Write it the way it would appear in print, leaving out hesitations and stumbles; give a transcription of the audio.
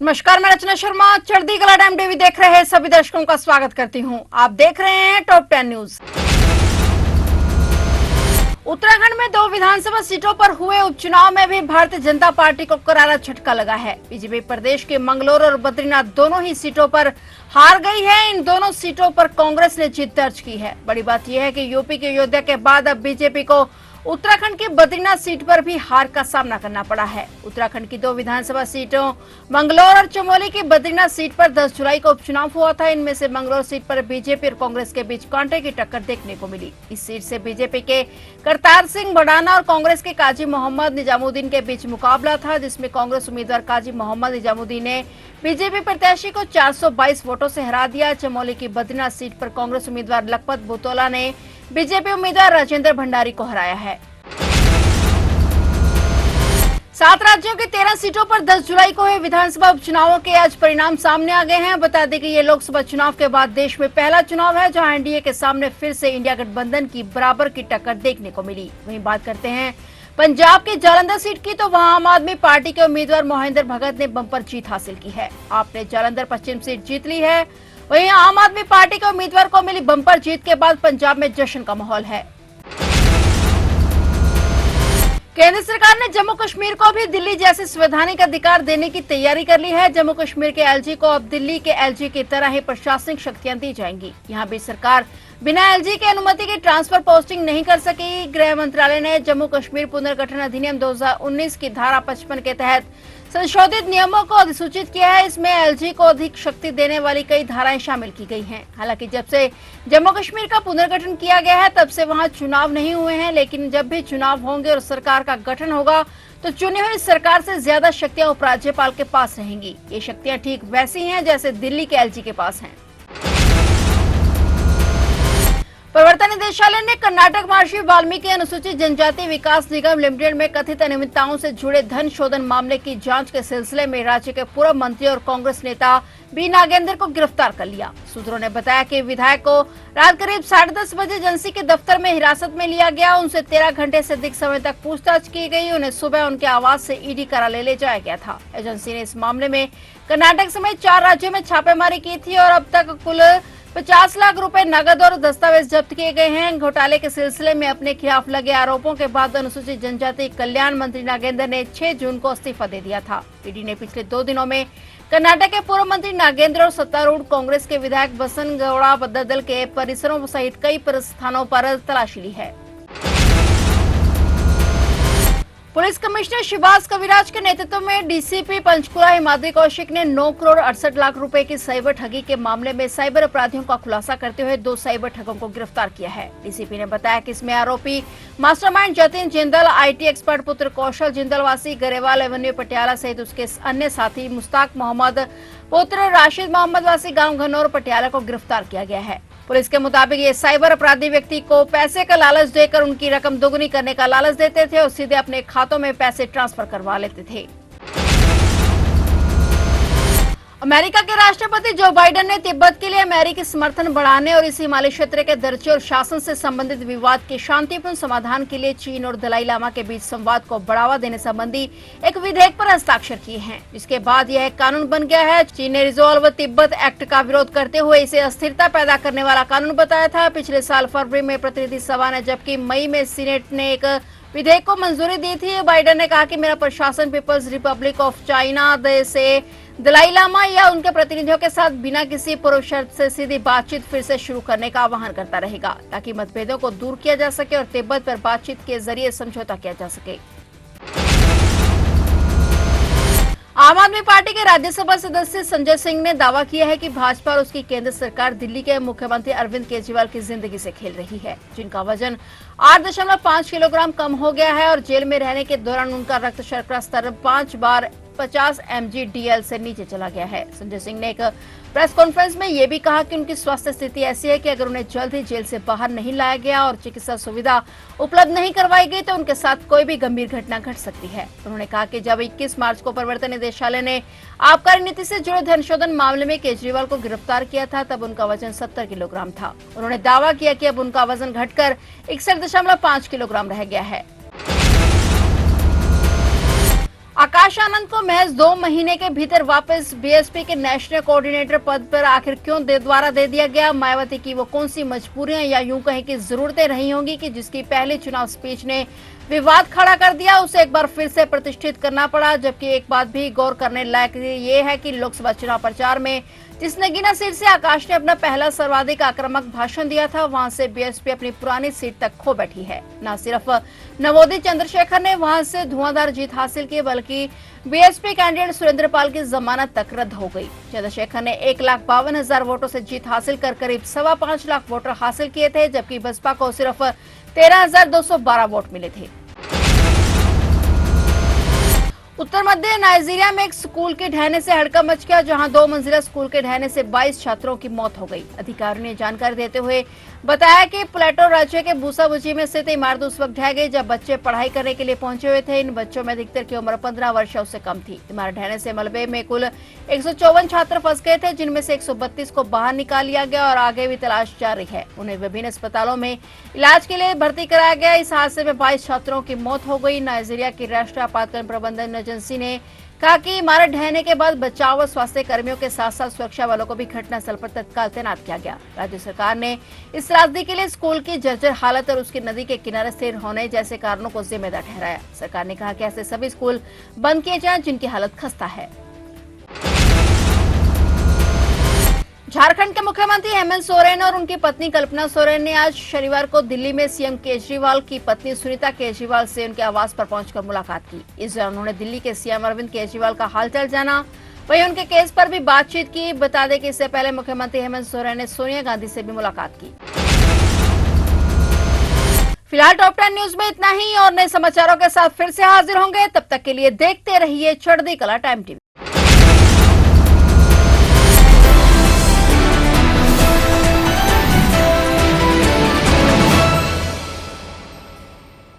नमस्कार, मैं रचना शर्मा। चढ़ती कला टाइम टीवी देख रहे सभी दर्शकों का स्वागत करती हूं। आप देख रहे हैं टॉप 10 न्यूज। उत्तराखंड में 2 विधानसभा सीटों पर हुए उपचुनाव में भी भारतीय जनता पार्टी को करारा झटका लगा है। बीजेपी प्रदेश के मंगलौर और बद्रीनाथ दोनों ही सीटों पर हार गई है। इन दोनों सीटों पर कांग्रेस ने जीत दर्ज की है। बड़ी बात यह है कि यूपी के अयोध्या के बाद अब बीजेपी को उत्तराखंड की बद्रीनाथ सीट पर भी हार का सामना करना पड़ा है। उत्तराखंड की 2 विधानसभा सीटों मंगलौर और चमोली की बद्रीनाथ सीट पर 10 जुलाई को उपचुनाव हुआ था। इनमें से मंगलौर सीट पर बीजेपी और कांग्रेस के बीच कांटे की टक्कर देखने को मिली। इस सीट से बीजेपी के करतार सिंह भड़ाना और कांग्रेस के काजी मोहम्मद निजामुद्दीन के बीच मुकाबला था, जिसमें कांग्रेस उम्मीदवार काजी मोहम्मद निजामुद्दीन ने बीजेपी प्रत्याशी को 422 वोटों से हरा दिया। चमोली की बद्रीनाथ सीट पर कांग्रेस उम्मीदवार लखपत बुतोला ने बीजेपी उम्मीदवार राजेंद्र भंडारी को हराया है। 7 राज्यों की 13 सीटों पर 10 जुलाई को हुए विधानसभा उपचुनावों के आज परिणाम सामने आ गए हैं। बता दें कि ये लोकसभा चुनाव के बाद देश में पहला चुनाव है जहां एनडीए के सामने फिर से इंडिया गठबंधन की बराबर की टक्कर देखने को मिली। वहीं बात करते हैं पंजाब की जालंधर सीट की, तो वहां आम आदमी पार्टी के उम्मीदवार मोहिंदर भगत ने बम्पर जीत हासिल की है। आपने जालंधर पश्चिम सीट जीत ली है। वहीं आम आदमी पार्टी के उम्मीदवार को मिली बम्पर जीत के बाद पंजाब में जश्न का माहौल है। केंद्र सरकार ने जम्मू कश्मीर को भी दिल्ली जैसे संवैधानिक अधिकार देने की तैयारी कर ली है। जम्मू कश्मीर के एलजी को अब दिल्ली के एलजी की तरह ही प्रशासनिक शक्तियां दी जाएंगी। यहां भी सरकार बिना एलजी की अनुमति के ट्रांसफर पोस्टिंग नहीं कर सकेगी। गृह मंत्रालय ने जम्मू कश्मीर पुनर्गठन अधिनियम 2019 की धारा 55 के तहत संशोधित नियमों को अधिसूचित किया है। इसमें एलजी को अधिक शक्ति देने वाली कई धाराएं शामिल की गई हैं। हालांकि जब से जम्मू कश्मीर का पुनर्गठन किया गया है तब से वहां चुनाव नहीं हुए हैं, लेकिन जब भी चुनाव होंगे और सरकार का गठन होगा तो चुनी हुई सरकार से ज्यादा शक्तियां उपराज्यपाल के पास रहेंगी। ये शक्तियां ठीक वैसी हैं जैसे दिल्ली के एलजी के पास हैं। प्रवर्तन निदेशालय ने कर्नाटक महर्षि वाल्मीकि अनुसूचित जनजाति विकास निगम लिमिटेड में कथित अनियमितताओं से जुड़े धन शोधन मामले की जांच के सिलसिले में राज्य के पूर्व मंत्री और कांग्रेस नेता बी नागेंद्र को गिरफ्तार कर लिया। सूत्रों ने बताया कि विधायक को रात करीब 10:30 बजे एजेंसी के दफ्तर में हिरासत में लिया गया। उनसे 13 घंटे से अधिक समय तक पूछताछ की गई। उन्हें सुबह उनके आवास से ईडी कार्यालय ले जाया गया था। एजेंसी ने इस मामले में कर्नाटक समेत 4 राज्यों में छापेमारी की थी और अब तक कुल 50 लाख रुपए नगद और दस्तावेज जब्त किए गए हैं। घोटाले के सिलसिले में अपने खिलाफ लगे आरोपों के बाद अनुसूचित जनजाति कल्याण मंत्री नागेंद्र ने 6 जून को इस्तीफा दे दिया था। ईडी ने पिछले 2 दिनों में कर्नाटक के पूर्व मंत्री नागेंद्र और सत्तारूढ़ कांग्रेस के विधायक बसन गौड़ा ददल के परिसरों सहित कई स्थानों पर तलाशी ली है। पुलिस कमिश्नर शिवास कविराज के नेतृत्व में डीसीपी पंचकुला हिमाद्री कौशिक ने 9 करोड़ 68 लाख रुपए की साइबर ठगी के मामले में साइबर अपराधियों का खुलासा करते हुए 2 साइबर ठगों को गिरफ्तार किया है। डीसीपी ने बताया कि इसमें आरोपी mastermind Jatin Jindal, IT expert पुत्र कौशल जिंदल वासी गरेवाल एवेन्यू पटियाला सहित उसके अन्य साथी मुश्ताक मोहम्मद पुत्र राशिद मोहम्मद वासी गांव घनौर पटियाला को गिरफ्तार किया गया है। पुलिस के मुताबिक ये साइबर अपराधी व्यक्ति को पैसे का लालच देकर उनकी रकम दोगुनी करने का लालच देते थे और सीधे अपने खातों में पैसे ट्रांसफर करवा लेते थे। अमेरिका के राष्ट्रपति जो बाइडेन ने तिब्बत के लिए अमेरिकी समर्थन बढ़ाने और इस हिमालय क्षेत्र के दर्जे और शासन से संबंधित विवाद के शांतिपूर्ण समाधान के लिए चीन और दलाई लामा के बीच संवाद को बढ़ावा देने संबंधी एक विधेयक पर हस्ताक्षर किए हैं, जिसके बाद यह कानून बन गया है। चीन ने रिजॉल्व तिब्बत एक्ट का विरोध करते हुए इसे अस्थिरता पैदा करने वाला कानून बताया था। पिछले साल फरवरी में प्रतिनिधि सभा ने जबकि मई में सीनेट ने एक विधेयक को मंजूरी दी थी। बाइडेन ने कहा कि मेरा प्रशासन पीपल्स रिपब्लिक ऑफ चाइना से दलाई लामा या उनके प्रतिनिधियों के साथ बिना किसी पूर्व शर्त से सीधी बातचीत फिर से शुरू करने का आह्वान करता रहेगा, ताकि मतभेदों को दूर किया जा सके और तिब्बत पर बातचीत के जरिए समझौता किया जा सके। आम आदमी पार्टी के राज्यसभा सदस्य संजय सिंह ने दावा किया है कि भाजपा और उसकी केंद्र सरकार दिल्ली के मुख्यमंत्री अरविंद केजरीवाल की जिंदगी से खेल रही है, जिनका वजन 8.5 किलोग्राम कम हो गया है और जेल में रहने के दौरान उनका रक्त शर्करा स्तर 5 बार 50 mg/dl से नीचे चला गया है। संजय सिंह ने एक प्रेस कॉन्फ्रेंस में ये भी कहा कि उनकी स्वास्थ्य स्थिति ऐसी है कि अगर उन्हें जल्द ही जेल से बाहर नहीं लाया गया और चिकित्सा सुविधा उपलब्ध नहीं करवाई गई तो उनके साथ कोई भी गंभीर घटना घट सकती है। उन्होंने कहा कि जब 21 मार्च को प्रवर्तन निदेशालय ने आबकारी नीति से जुड़े धन शोधन मामले में केजरीवाल को गिरफ्तार किया था तब उनका वजन 70 किलोग्राम था। उन्होंने दावा किया कि अब उनका वजन घटकर 61.5 किलोग्राम रह गया है। आकाश आनंद को महज 2 महीने के भीतर वापस बीएसपी के नेशनल कोऑर्डिनेटर पद पर आखिर क्यों द्वारा दे दिया गया? मायावती की वो कौन सी मजबूरियां या यूं कहें कि जरूरतें रही होंगी कि जिसकी पहली चुनाव स्पीच ने विवाद खड़ा कर दिया, उसे एक बार फिर से प्रतिष्ठित करना पड़ा। जबकि एक बात भी गौर करने लायक ये है कि लोकसभा चुनाव प्रचार में जिस नगीना सीट से आकाश ने अपना पहला सर्वाधिक आक्रामक भाषण दिया था, वहां से बीएसपी अपनी पुरानी सीट तक खो बैठी है। न सिर्फ नवोदित चंद्रशेखर ने वहां से धुआंधार जीत हासिल की, बल्कि बीएसपी कैंडिडेट सुरेंद्र पाल की जमानत तक रद्द हो गई। चंद्रशेखर ने 1,52,000 वोटों से जीत हासिल कर करीब 5.25 लाख वोटर हासिल किए थे, जबकि बसपा को सिर्फ 13,212 वोट मिले थे। उत्तर मध्य नाइजीरिया में एक स्कूल के ढहने से हड़कंप मच गया, जहां 2 मंजिला स्कूल के ढहने से 22 छात्रों की मौत हो गई। अधिकारियों ने जानकारी देते हुए बताया कि प्लेटो राज्य के बूसाबुची में स्थित इमारत उस वक्त ढह गई जब बच्चे पढ़ाई करने के लिए पहुंचे हुए थे। इन बच्चों में अधिकतर की उम्र 15 वर्ष या उससे कम थी। इमारत ढहने से मलबे में कुल 154 छात्र फंस गए थे, जिनमें से 132 को बाहर निकाल लिया गया और आगे भी तलाश जारी है। उन्हें विभिन्न अस्पतालों में इलाज के लिए भर्ती कराया गया। इस हादसे में 22 छात्रों की मौत हो गई। नाइजीरिया की राष्ट्रीय आपातकालीन प्रबंधन एजेंसी ने कहा कि इमारत ढहने के बाद बचाव और स्वास्थ्य कर्मियों के साथ साथ सुरक्षा बलों को भी घटनास्थल पर तत्काल तैनात किया गया। राज्य सरकार ने इस त्रासदी के लिए स्कूल की जर्जर हालत और उसकी नदी के किनारे स्थिर होने जैसे कारणों को जिम्मेदार ठहराया। सरकार ने कहा कि ऐसे सभी स्कूल बंद किए जाएं जिनकी हालत खस्ता है। झारखंड के मुख्यमंत्री हेमंत सोरेन और उनकी पत्नी कल्पना सोरेन ने आज शनिवार को दिल्ली में सीएम केजरीवाल की पत्नी सुनीता केजरीवाल से उनके आवास पर पहुंचकर मुलाकात की। इस दौरान उन्होंने दिल्ली के सीएम अरविंद केजरीवाल का हालचाल जाना, वहीं उनके केस पर भी बातचीत की। बता दें कि इससे पहले मुख्यमंत्री हेमंत सोरेन ने सोनिया गांधी से भी मुलाकात की। फिलहाल टॉप 10 न्यूज में इतना ही और नए समाचारों के साथ फिर से हाजिर होंगे। तब तक के लिए देखते रहिए चढ़ती कला टाइम टीवी।